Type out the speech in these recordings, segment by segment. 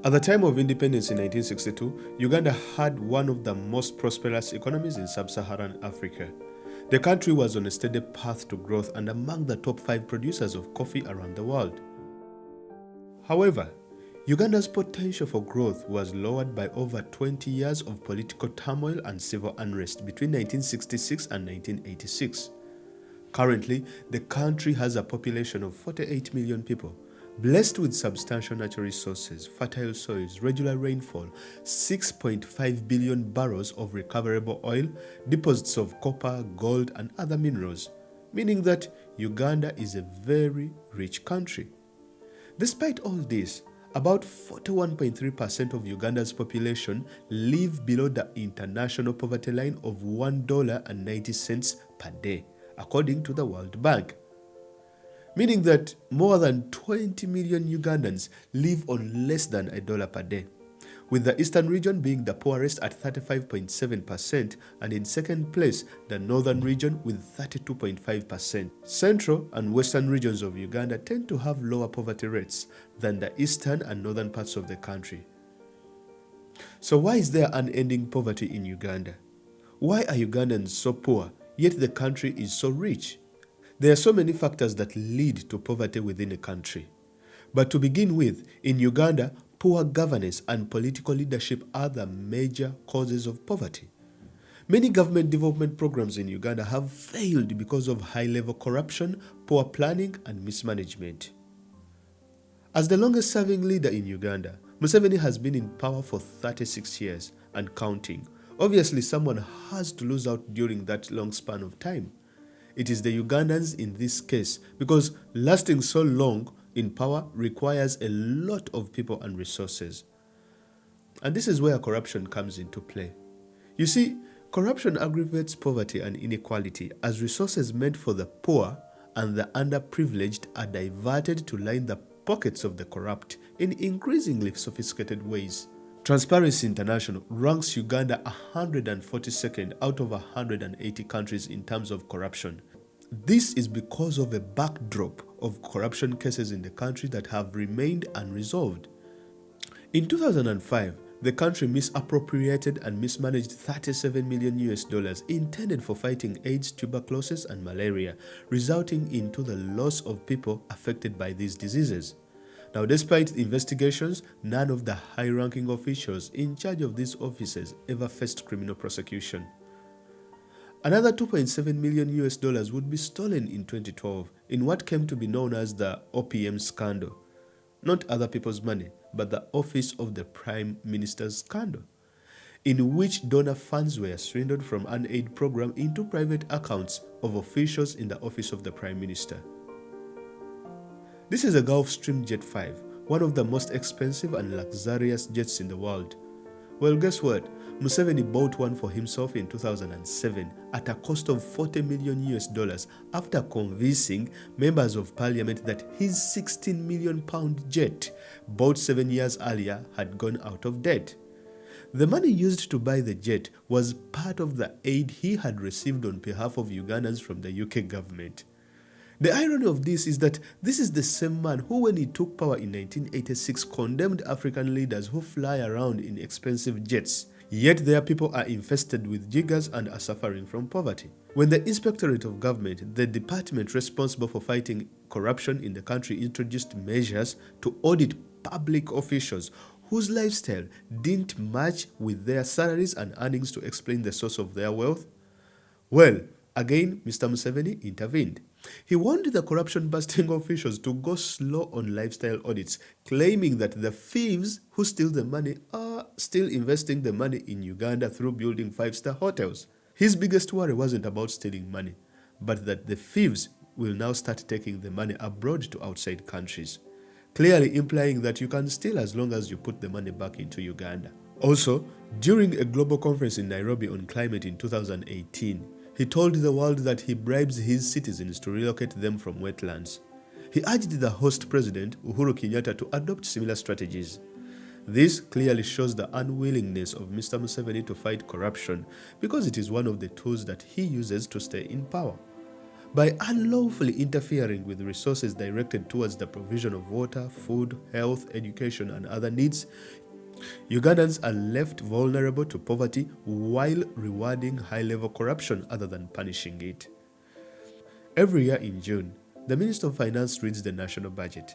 At the time of independence in 1962, Uganda had one of the most prosperous economies in Sub-Saharan Africa. The country was on a steady path to growth and among the top 5 producers of coffee around the world. However, Uganda's potential for growth was lowered by over 20 years of political turmoil and civil unrest between 1966 and 1986. Currently, the country has a population of 48 million people, blessed with substantial natural resources, fertile soils, regular rainfall, 6.5 billion barrels of recoverable oil, deposits of copper, gold, and other minerals, meaning that Uganda is a very rich country. Despite all this, about 41.3% of Uganda's population live below the international poverty line of $1.90 per day, according to the World Bank. Meaning that more than 20 million Ugandans live on less than $1 per day, with the eastern region being the poorest at 35.7% and in second place the northern region with 32.5%. Central and western regions of Uganda tend to have lower poverty rates than the eastern and northern parts of the country. So why is there unending poverty in Uganda? Why are Ugandans so poor, yet the country is so rich? There are so many factors that lead to poverty within a country. But to begin with, in Uganda, poor governance and political leadership are the major causes of poverty. Many government development programs in Uganda have failed because of high-level corruption, poor planning, and mismanagement. As the longest-serving leader in Uganda, Museveni has been in power for 36 years and counting. Obviously, someone has to lose out during that long span of time. It is the Ugandans in this case, because lasting so long in power requires a lot of people and resources. And this is where corruption comes into play. You see, corruption aggravates poverty and inequality as resources meant for the poor and the underprivileged are diverted to line the pockets of the corrupt in increasingly sophisticated ways. Transparency International ranks Uganda 142nd out of 180 countries in terms of corruption. This is because of a backdrop of corruption cases in the country that have remained unresolved. In 2005, the country misappropriated and mismanaged $37 million intended for fighting AIDS, tuberculosis, and malaria, resulting into the loss of people affected by these diseases. Now, despite investigations, none of the high-ranking officials in charge of these offices ever faced criminal prosecution. Another $2.7 million would be stolen in 2012 in what came to be known as the OPM Scandal. Not other people's money, but the Office of the Prime Minister's Scandal, in which donor funds were swindled from an aid program into private accounts of officials in the Office of the Prime Minister. This is a Gulfstream Jet 5, one of the most expensive and luxurious jets in the world. Well, guess what? Museveni bought one for himself in 2007 at a cost of $40 million after convincing members of parliament that his £16 million jet, bought 7 years earlier, had gone out of date. The money used to buy the jet was part of the aid he had received on behalf of Ugandans from the UK government. The irony of this is that this is the same man who, when he took power in 1986, condemned African leaders who fly around in expensive jets. Yet their people are infested with jiggers and are suffering from poverty. When the Inspectorate of Government, the department responsible for fighting corruption in the country, introduced measures to audit public officials whose lifestyle didn't match with their salaries and earnings to explain the source of their wealth, well, again, Mr. Museveni intervened. He warned the corruption-busting officials to go slow on lifestyle audits, claiming that the thieves who steal the money are still investing the money in Uganda through building 5-star hotels. His biggest worry wasn't about stealing money, but that the thieves will now start taking the money abroad to outside countries, clearly implying that you can steal as long as you put the money back into Uganda. Also, during a global conference in Nairobi on climate in 2018, he told the world that he bribes his citizens to relocate them from wetlands. He urged the host president, Uhuru Kenyatta, to adopt similar strategies. This clearly shows the unwillingness of Mr. Museveni to fight corruption because it is one of the tools that he uses to stay in power. By unlawfully interfering with resources directed towards the provision of water, food, health, education, and other needs, Ugandans are left vulnerable to poverty while rewarding high-level corruption other than punishing it. Every year in June, the Minister of Finance reads the national budget.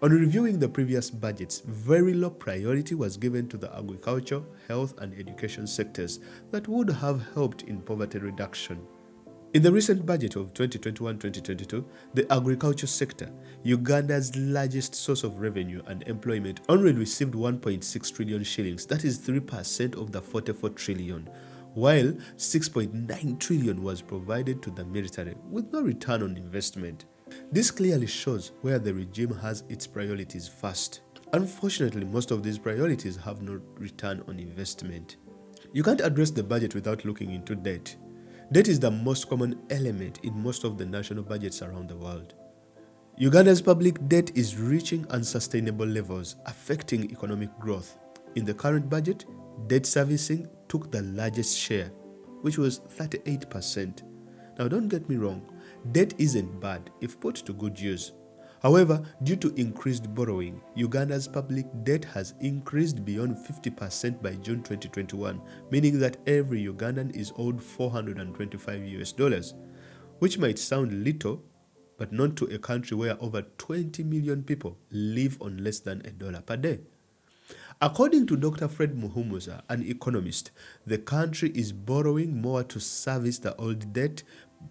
On reviewing the previous budgets, very low priority was given to the agriculture, health, and education sectors that would have helped in poverty reduction. In the recent budget of 2021-2022, the agriculture sector, Uganda's largest source of revenue and employment, only received 1.6 trillion shillings, that is 3% of the 44 trillion, while 6.9 trillion was provided to the military with no return on investment. This clearly shows where the regime has its priorities first. Unfortunately, most of these priorities have no return on investment. You can't address the budget without looking into debt. Debt is the most common element in most of the national budgets around the world. Uganda's public debt is reaching unsustainable levels, affecting economic growth. In the current budget, debt servicing took the largest share, which was 38%. Now, don't get me wrong, debt isn't bad if put to good use. However, due to increased borrowing, Uganda's public debt has increased beyond 50% by June 2021, meaning that every Ugandan is owed $425, which might sound little, but not to a country where over 20 million people live on less than $1 per day. According to Dr. Fred Muhumuza, an economist, the country is borrowing more to service the old debt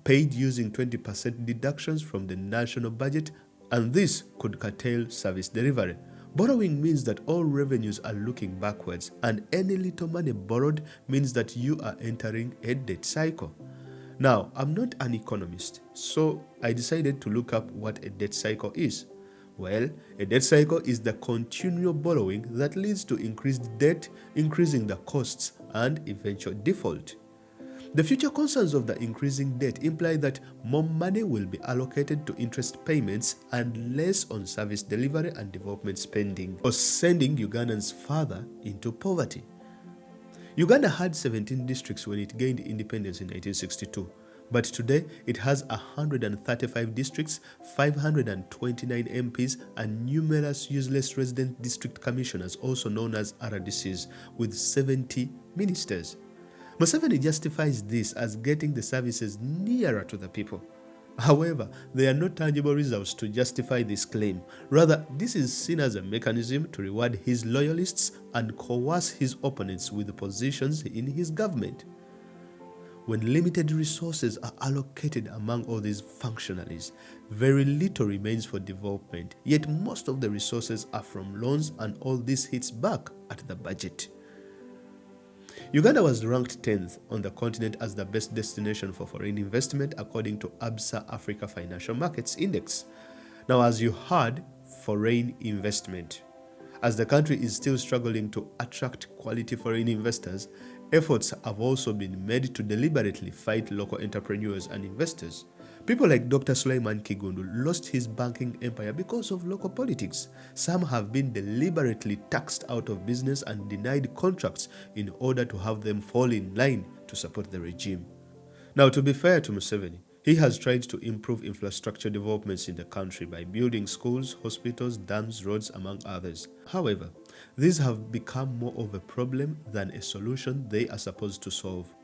paid using 20% deductions from the national budget, and this could curtail service delivery. Borrowing means that all revenues are looking backwards, and any little money borrowed means that you are entering a debt cycle. Now, I'm not an economist, so I decided to look up what a debt cycle is. Well, a debt cycle is the continual borrowing that leads to increased debt, increasing the costs, and eventual default. The future concerns of the increasing debt imply that more money will be allocated to interest payments and less on service delivery and development spending, or sending Ugandans further into poverty. Uganda had 17 districts when it gained independence in 1962, but today it has 135 districts, 529 MPs, and numerous useless resident district commissioners, also known as RDCs, with 70 ministers. Museveni justifies this as getting the services nearer to the people. However, there are no tangible results to justify this claim. Rather, this is seen as a mechanism to reward his loyalists and coerce his opponents with positions in his government. When limited resources are allocated among all these functionaries, very little remains for development, yet most of the resources are from loans, and all this hits back at the budget. Uganda was ranked 10th on the continent as the best destination for foreign investment according to Sub-Saharan Financial Markets Index. Now, as you heard, foreign investment. As the country is still struggling to attract quality foreign investors, efforts have also been made to deliberately fight local entrepreneurs and investors. People like Dr. Sulaiman Kigundu lost his banking empire because of local politics. Some have been deliberately taxed out of business and denied contracts in order to have them fall in line to support the regime. Now, to be fair to Museveni, he has tried to improve infrastructure developments in the country by building schools, hospitals, dams, roads, among others. However, these have become more of a problem than a solution they are supposed to solve.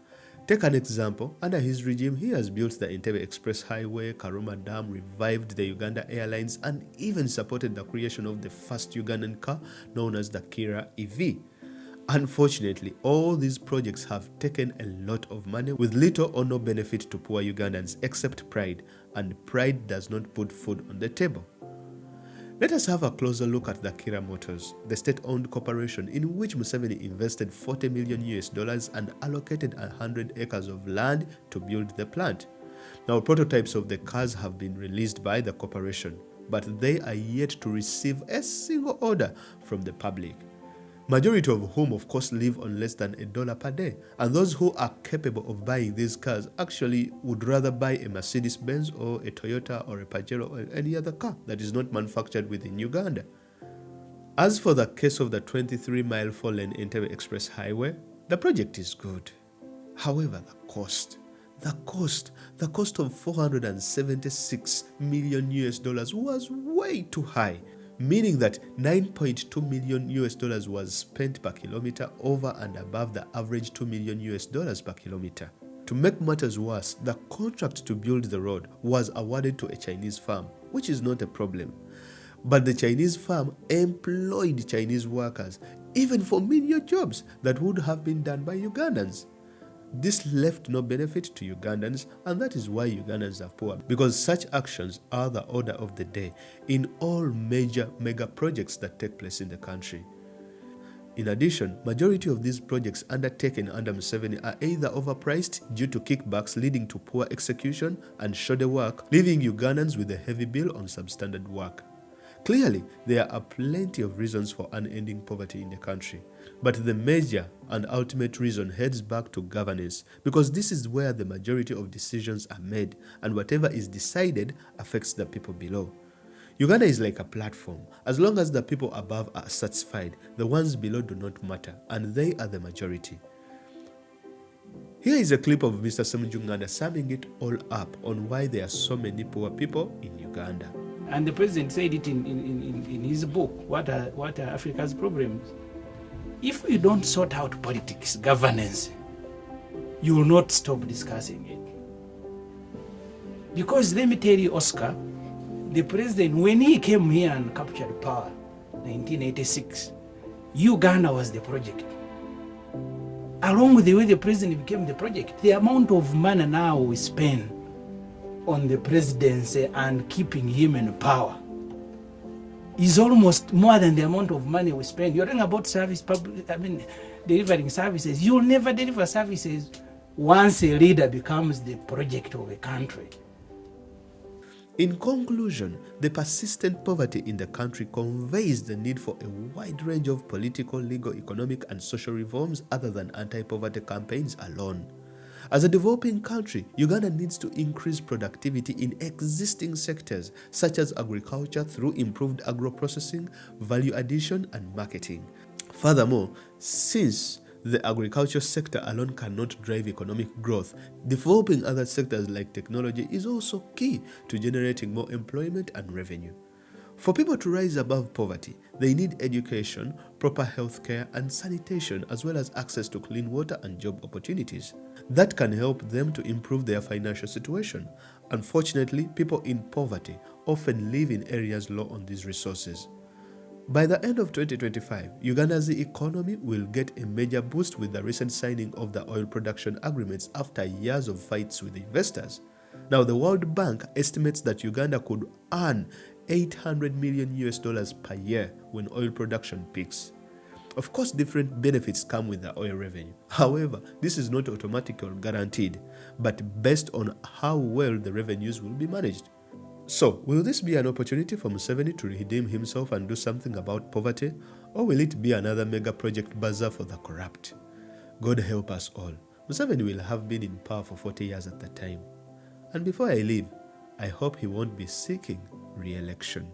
Take an example. Under his regime, he has built the Entebbe Express Highway, Karuma Dam, revived the Uganda Airlines, and even supported the creation of the first Ugandan car known as the Kira EV. Unfortunately, all these projects have taken a lot of money with little or no benefit to poor Ugandans except pride, and pride does not put food on the table. Let us have a closer look at the Kira Motors, the state-owned corporation in which Museveni invested $40 million and allocated 100 acres of land to build the plant. Now, prototypes of the cars have been released by the corporation, but they are yet to receive a single order from the public. Majority of whom, of course, live on less than $1 per day, and those who are capable of buying these cars actually would rather buy a Mercedes-Benz or a Toyota or a Pajero or any other car that is not manufactured within Uganda. As for the case of the 23-mile four-lane Entebbe Express Highway, the project is good. However, the cost. The cost of $476 million was way too high, meaning that $9.2 million was spent per kilometer over and above the average $2 million per kilometer. To make matters worse, the contract to build the road was awarded to a Chinese firm, which is not a problem. But the Chinese firm employed Chinese workers, even for menial jobs that would have been done by Ugandans. This left no benefit to Ugandans, and that is why Ugandans are poor, because such actions are the order of the day in all major mega projects that take place in the country. In addition, majority of these projects undertaken under Museveni are either overpriced due to kickbacks leading to poor execution and shoddy work, leaving Ugandans with a heavy bill on substandard work. Clearly, there are plenty of reasons for unending poverty in the country, but the major and ultimate reason heads back to governance, because this is where the majority of decisions are made, and whatever is decided affects the people below. Uganda is like a platform. As long as the people above are satisfied, the ones below do not matter, and they are the majority. Here is a clip of Mr. Semujunganda summing it all up on why there are so many poor people in Uganda. And the president said it in his book, What are Africa's Problems? If we don't sort out politics, governance, you will not stop discussing it. Because let me tell you, Oscar, the president, when he came here and captured power, 1986, Uganda was the project. Along with the way the president became the project, the amount of money now we spend on the presidency and keeping him in power is almost more than the amount of money we spend. You're talking about delivering services. You'll never deliver services once a leader becomes the project of a country. In conclusion, the persistent poverty in the country conveys the need for a wide range of political, legal, economic, and social reforms other than anti-poverty campaigns alone. As a developing country, Uganda needs to increase productivity in existing sectors such as agriculture through improved agro-processing, value addition, and marketing. Furthermore, since the agriculture sector alone cannot drive economic growth, developing other sectors like technology is also key to generating more employment and revenue. For people to rise above poverty, they need education, proper health care and sanitation, as well as access to clean water and job opportunities. That can help them to improve their financial situation. Unfortunately, people in poverty often live in areas low on these resources. By the end of 2025, Uganda's economy will get a major boost with the recent signing of the oil production agreements after years of fights with investors. Now, the World Bank estimates that Uganda could earn $800 million per year when oil production peaks. Of course, different benefits come with the oil revenue. However, this is not automatic or guaranteed, but based on how well the revenues will be managed. So, will this be an opportunity for Museveni to redeem himself and do something about poverty, or will it be another mega project bazaar for the corrupt? God help us all. Museveni will have been in power for 40 years at the time. And before I leave, I hope he won't be seeking re-election.